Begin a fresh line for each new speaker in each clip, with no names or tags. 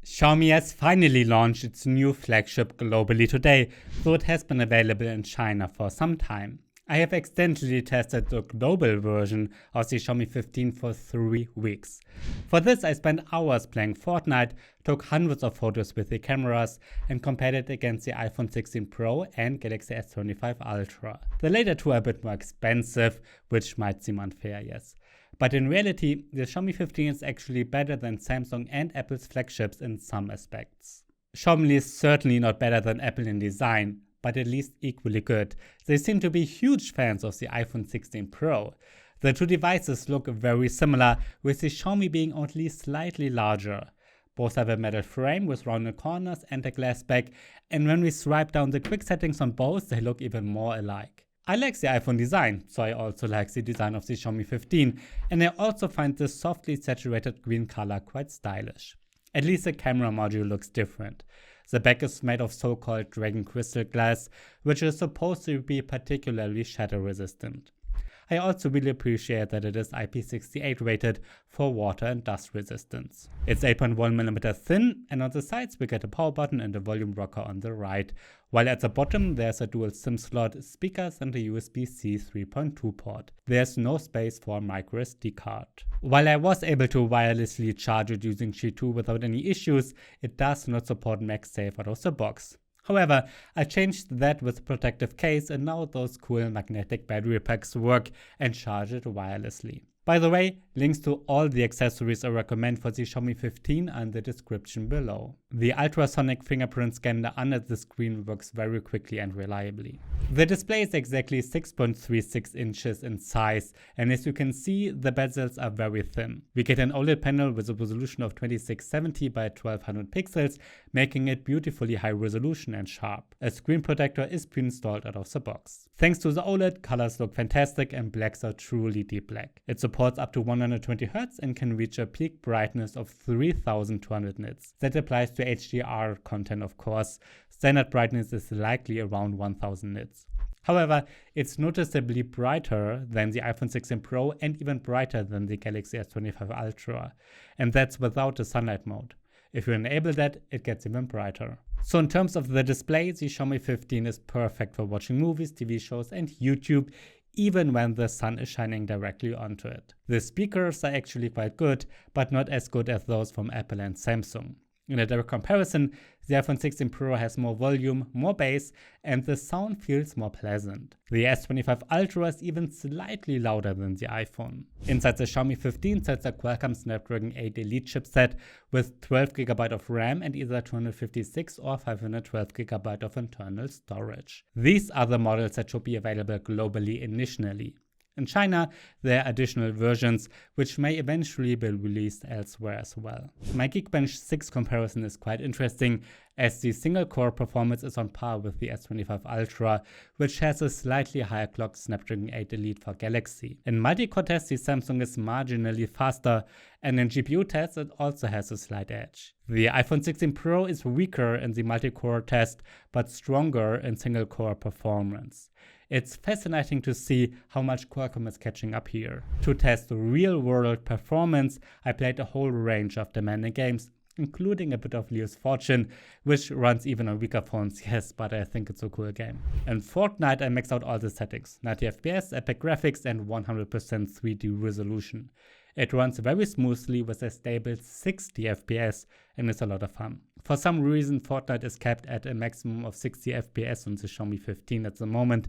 Xiaomi has finally launched its new flagship globally today, though it has been available in China for some time. I have extensively tested the global version of the Xiaomi 15 for 3 weeks. For this, I spent hours playing Fortnite, took hundreds of photos with the cameras, and compared it against the iPhone 16 Pro and Galaxy S25 Ultra. The later two are a bit more expensive, which might seem unfair, yes. But in reality, the Xiaomi 15 is actually better than Samsung and Apple's flagships in some aspects. Xiaomi is certainly not better than Apple in design, but at least equally good. They seem to be huge fans of the iPhone 16 Pro. The two devices look very similar, with the Xiaomi being only slightly larger. Both have a metal frame with rounded corners and a glass back, and when we swipe down the quick settings on both, they look even more alike. I like the iPhone design, so I also like the design of the Xiaomi 15, and I also find this softly saturated green color quite stylish. At least the camera module looks different. The back is made of so-called dragon crystal glass, which is supposed to be particularly shatter resistant. I also really appreciate that it is IP68 rated for water and dust resistance. It's 8.1mm thin, and on the sides we get a power button and a volume rocker on the right, while at the bottom there's a dual SIM slot, speakers and a USB-C 3.2 port. There's no space for a microSD card. While I was able to wirelessly charge it using Qi2 without any issues, it does not support MagSafe out of the box. However, I changed that with a protective case, and now those cool magnetic battery packs work and charge it wirelessly. By the way, links to all the accessories I recommend for the Xiaomi 15 are in the description below. The ultrasonic fingerprint scanner under the screen works very quickly and reliably. The display is exactly 6.36 inches in size, and as you can see, the bezels are very thin. We get an OLED panel with a resolution of 2670 by 1200 pixels, making it beautifully high resolution and sharp. A screen protector is pre-installed out of the box. Thanks to the OLED, colors look fantastic and blacks are truly deep black. It supports up to 120 Hz and can reach a peak brightness of 3200 nits. That applies to HDR content, of course. Standard brightness is likely around 1000 nits. However, it's noticeably brighter than the iPhone 16 Pro and even brighter than the Galaxy S25 Ultra. And that's without the sunlight mode. If you enable that, it gets even brighter. So in terms of the display, the Xiaomi 15 is perfect for watching movies, TV shows and YouTube, even when the sun is shining directly onto it. The speakers are actually quite good, but not as good as those from Apple and Samsung. In a direct comparison, the iPhone 16 Pro has more volume, more bass, and the sound feels more pleasant. The S25 Ultra is even slightly louder than the iPhone. Inside the Xiaomi 15 sits a Qualcomm Snapdragon 8 Elite chipset with 12GB of RAM and either 256 or 512GB of internal storage. These are the models that should be available globally initially. In China, there are additional versions, which may eventually be released elsewhere as well. My Geekbench 6 comparison is quite interesting, as the single-core performance is on par with the S25 Ultra, which has a slightly higher clock Snapdragon 8 Elite for Galaxy. In multi-core tests, the Samsung is marginally faster, and in GPU tests, it also has a slight edge. The iPhone 16 Pro is weaker in the multi-core test, but stronger in single-core performance. It's fascinating to see how much Qualcomm is catching up here. To test real-world performance, I played a whole range of demanding games, including a bit of Leo's Fortune, which runs even on weaker phones, yes, but I think it's a cool game. In Fortnite, I maxed out all the settings: 90 FPS, epic graphics, and 100% 3D resolution. It runs very smoothly with a stable 60 FPS and is a lot of fun. For some reason, Fortnite is capped at a maximum of 60 FPS on the Xiaomi 15 at the moment.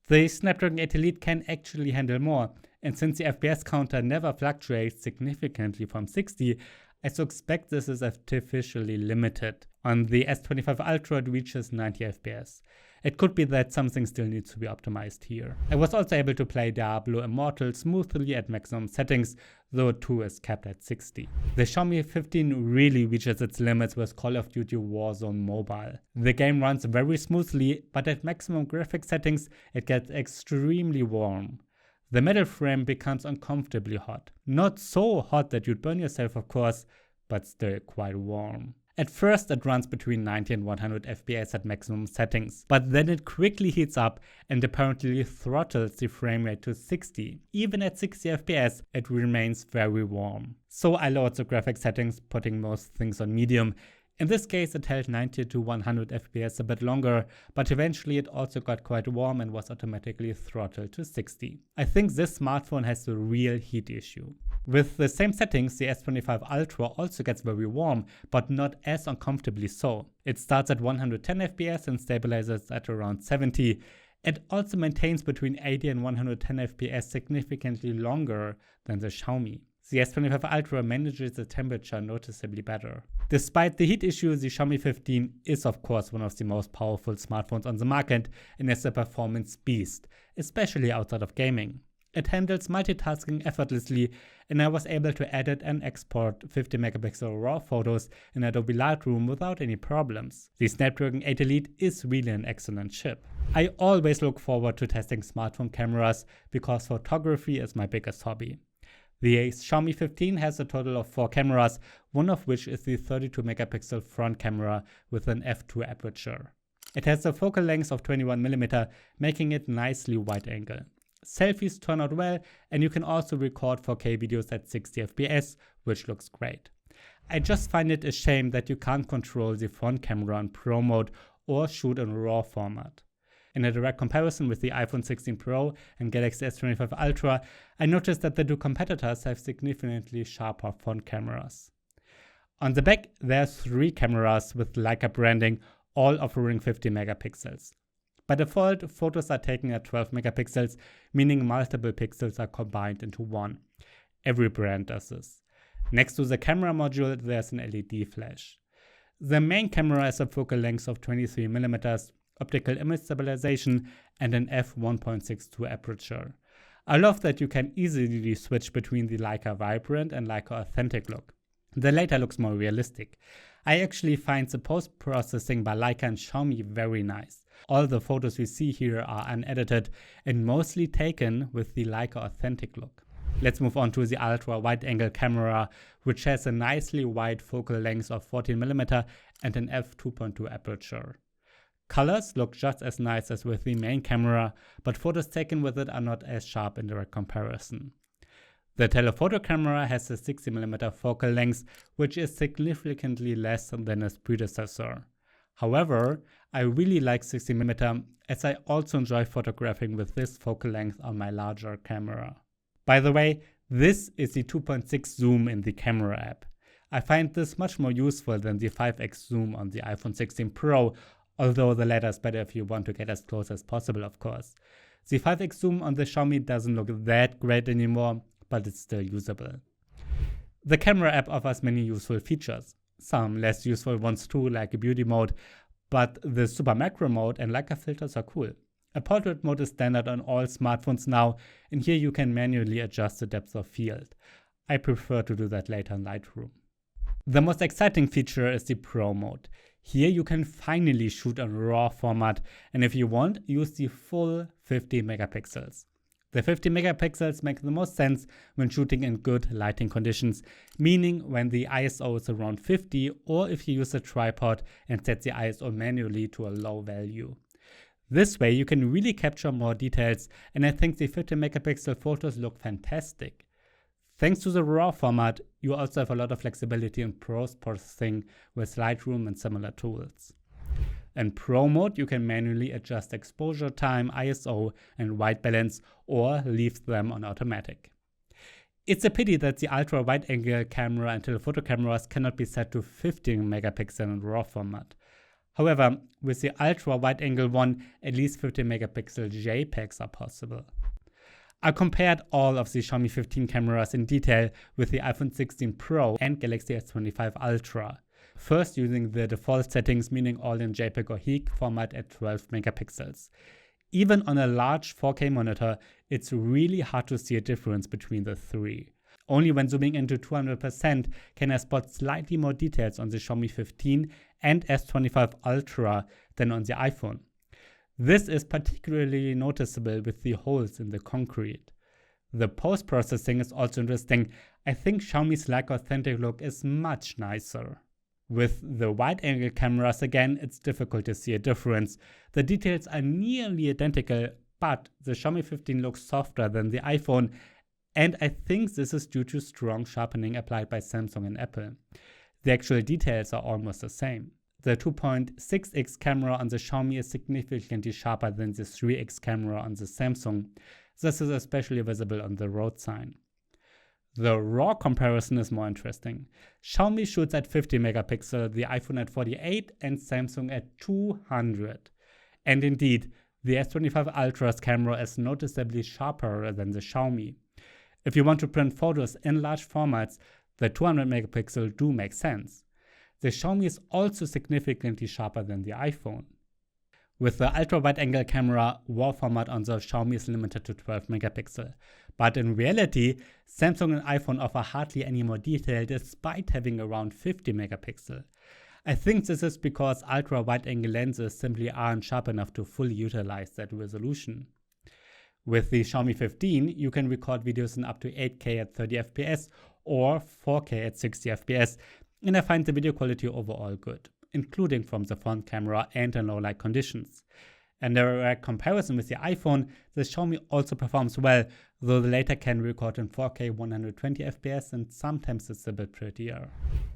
The Snapdragon 8 Elite can actually handle more, and since the FPS counter never fluctuates significantly from 60, I suspect this is artificially limited. On the S25 Ultra, it reaches 90 FPS. It could be that something still needs to be optimized here. I was also able to play Diablo Immortal smoothly at maximum settings, though it too is capped at 60. The Xiaomi 15 really reaches its limits with Call of Duty Warzone Mobile. The game runs very smoothly, but at maximum graphics settings, it gets extremely warm. The metal frame becomes uncomfortably hot. Not so hot that you'd burn yourself, of course, but still quite warm. At first it runs between 90 and 100 FPS at maximum settings, but then it quickly heats up and apparently throttles the frame rate to 60. Even at 60 FPS it remains very warm. So I lowered the graphics settings, putting most things on medium. In this case it held 90 to 100 FPS a bit longer, but eventually it also got quite warm and was automatically throttled to 60. I think this smartphone has a real heat issue. With the same settings, the S25 Ultra also gets very warm, but not as uncomfortably so. It starts at 110 FPS and stabilizes at around 70. It also maintains between 80 and 110 FPS significantly longer than the Xiaomi. The S25 Ultra manages the temperature noticeably better. Despite the heat issue, the Xiaomi 15 is of course one of the most powerful smartphones on the market and is a performance beast, especially outside of gaming. It handles multitasking effortlessly, and I was able to edit and export 50 megapixel RAW photos in Adobe Lightroom without any problems. The Snapdragon 8 Elite is really an excellent chip. I always look forward to testing smartphone cameras because photography is my biggest hobby. The Xiaomi 15 has a total of 4 cameras, one of which is the 32 megapixel front camera with an f2 aperture. It has a focal length of 21mm, making it nicely wide angle. Selfies turn out well, and you can also record 4K videos at 60 FPS, which looks great. I just find it a shame that you can't control the front camera in Pro mode or shoot in RAW format. In a direct comparison with the iPhone 16 Pro and Galaxy S25 Ultra, I noticed that the two competitors have significantly sharper front cameras. On the back, there are 3 cameras with Leica branding, all offering 50 megapixels. By default, photos are taken at 12 megapixels, meaning multiple pixels are combined into one. Every brand does this. Next to the camera module, there's an LED flash. The main camera has a focal length of 23mm, optical image stabilization, and an f1.62 aperture. I love that you can easily switch between the Leica Vibrant and Leica Authentic look. The latter looks more realistic. I actually find the post-processing by Leica and Xiaomi very nice. All the photos we see here are unedited and mostly taken with the Leica Authentic look. Let's move on to the ultra wide angle camera, which has a nicely wide focal length of 14mm and an f2.2 aperture. Colors look just as nice as with the main camera, but photos taken with it are not as sharp in direct comparison. The telephoto camera has a 60mm focal length, which is significantly less than its predecessor. However, I really like 60mm as I also enjoy photographing with this focal length on my larger camera. By the way, this is the 2.6 zoom in the camera app. I find this much more useful than the 5x zoom on the iPhone 16 Pro, although the latter is better if you want to get as close as possible, of course. The 5x zoom on the Xiaomi doesn't look that great anymore, but it's still usable. The camera app offers many useful features. Some less useful ones too, like a beauty mode, but the super macro mode and Leica filters are cool. A portrait mode is standard on all smartphones now, and here you can manually adjust the depth of field. I prefer to do that later in Lightroom. The most exciting feature is the Pro mode. Here you can finally shoot in RAW format, and if you want, use the full 50 megapixels. The 50 megapixels make the most sense when shooting in good lighting conditions, meaning when the ISO is around 50 or if you use a tripod and set the ISO manually to a low value. This way you can really capture more details, and I think the 50 megapixel photos look fantastic. Thanks to the RAW format, you also have a lot of flexibility in post-processing with Lightroom and similar tools. In Pro mode, you can manually adjust exposure time, ISO, and white balance, or leave them on automatic. It's a pity that the ultra wide angle camera and telephoto cameras cannot be set to 15 megapixel in RAW format. However, with the ultra wide angle one, at least 50 megapixel JPEGs are possible. I compared all of the Xiaomi 15 cameras in detail with the iPhone 16 Pro and Galaxy S25 Ultra. First using the default settings, meaning all in JPEG or HEIC format at 12 megapixels. Even on a large 4K monitor, it's really hard to see a difference between the three. Only when zooming into 200% can I spot slightly more details on the Xiaomi 15 and S25 Ultra than on the iPhone. This is particularly noticeable with the holes in the concrete. The post-processing is also interesting. I think Xiaomi's Leica Authentic look is much nicer. With the wide-angle cameras again, it's difficult to see a difference. The details are nearly identical, but the Xiaomi 15 looks softer than the iPhone, and I think this is due to strong sharpening applied by Samsung and Apple. The actual details are almost the same. The 2.6x camera on the Xiaomi is significantly sharper than the 3x camera on the Samsung. This is especially visible on the road sign. The RAW comparison is more interesting. Xiaomi shoots at 50 megapixel, the iPhone at 48 and Samsung at 200. And indeed, the S25 Ultra's camera is noticeably sharper than the Xiaomi. If you want to print photos in large formats, the 200 megapixel do make sense. The Xiaomi is also significantly sharper than the iPhone. With the ultra-wide-angle camera, RAW format on the Xiaomi is limited to 12 megapixel. But in reality, Samsung and iPhone offer hardly any more detail despite having around 50 megapixel. I think this is because ultra-wide-angle lenses simply aren't sharp enough to fully utilize that resolution. With the Xiaomi 15, you can record videos in up to 8K at 30 FPS or 4K at 60 FPS, and I find the video quality overall good, including from the front camera and in low light conditions. And in a direct comparison with the iPhone, the Xiaomi also performs well, though the latter can record in 4K 120 FPS and sometimes it's a bit prettier.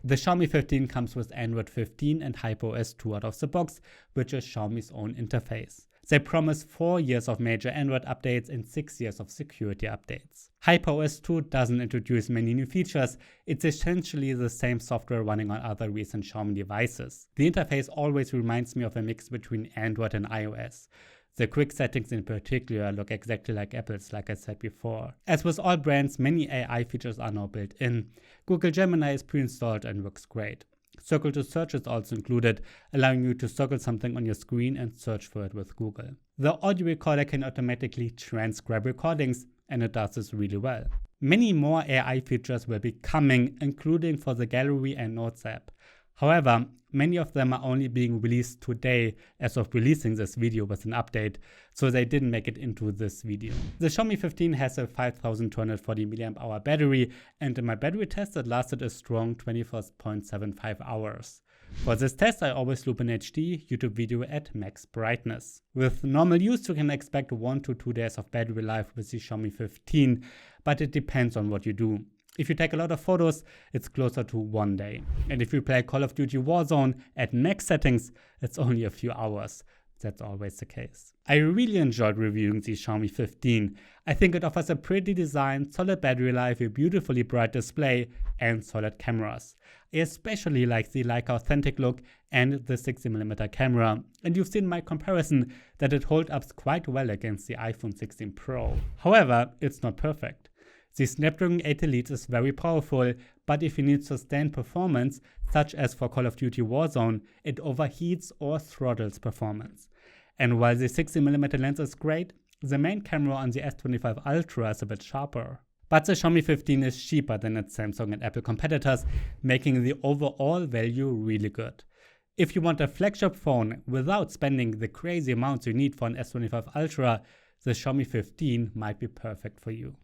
The Xiaomi 15 comes with Android 15 and HyperOS 2 out of the box, which is Xiaomi's own interface. They promise 4 years of major Android updates and 6 years of security updates. HyperOS 2 doesn't introduce many new features, it's essentially the same software running on other recent Xiaomi devices. The interface always reminds me of a mix between Android and iOS. The quick settings in particular look exactly like Apple's, like I said before. As with all brands, many AI features are now built in. Google Gemini is pre-installed and works great. Circle to Search is also included, allowing you to circle something on your screen and search for it with Google. The audio recorder can automatically transcribe recordings, and it does this really well. Many more AI features will be coming, including for the Gallery and Notes app. However, many of them are only being released today as of releasing this video with an update, so they didn't make it into this video. The Xiaomi 15 has a 5240 mAh battery, and in my battery test it lasted a strong 24.75 hours. For this test I always loop in HD YouTube video at max brightness. With normal use you can expect 1 to 2 days of battery life with the Xiaomi 15, but it depends on what you do. If you take a lot of photos, it's closer to 1 day. And if you play Call of Duty Warzone at max settings, it's only a few hours. That's always the case. I really enjoyed reviewing the Xiaomi 15. I think it offers a pretty design, solid battery life, a beautifully bright display, and solid cameras. I especially like the Leica authentic look and the 60mm camera, and you've seen my comparison that it holds up quite well against the iPhone 16 Pro. However, it's not perfect. The Snapdragon 8 Elite is very powerful, but if you need sustained performance, such as for Call of Duty Warzone, it overheats or throttles performance. And while the 60mm lens is great, the main camera on the S25 Ultra is a bit sharper. But the Xiaomi 15 is cheaper than its Samsung and Apple competitors, making the overall value really good. If you want a flagship phone without spending the crazy amounts you need for an S25 Ultra, the Xiaomi 15 might be perfect for you.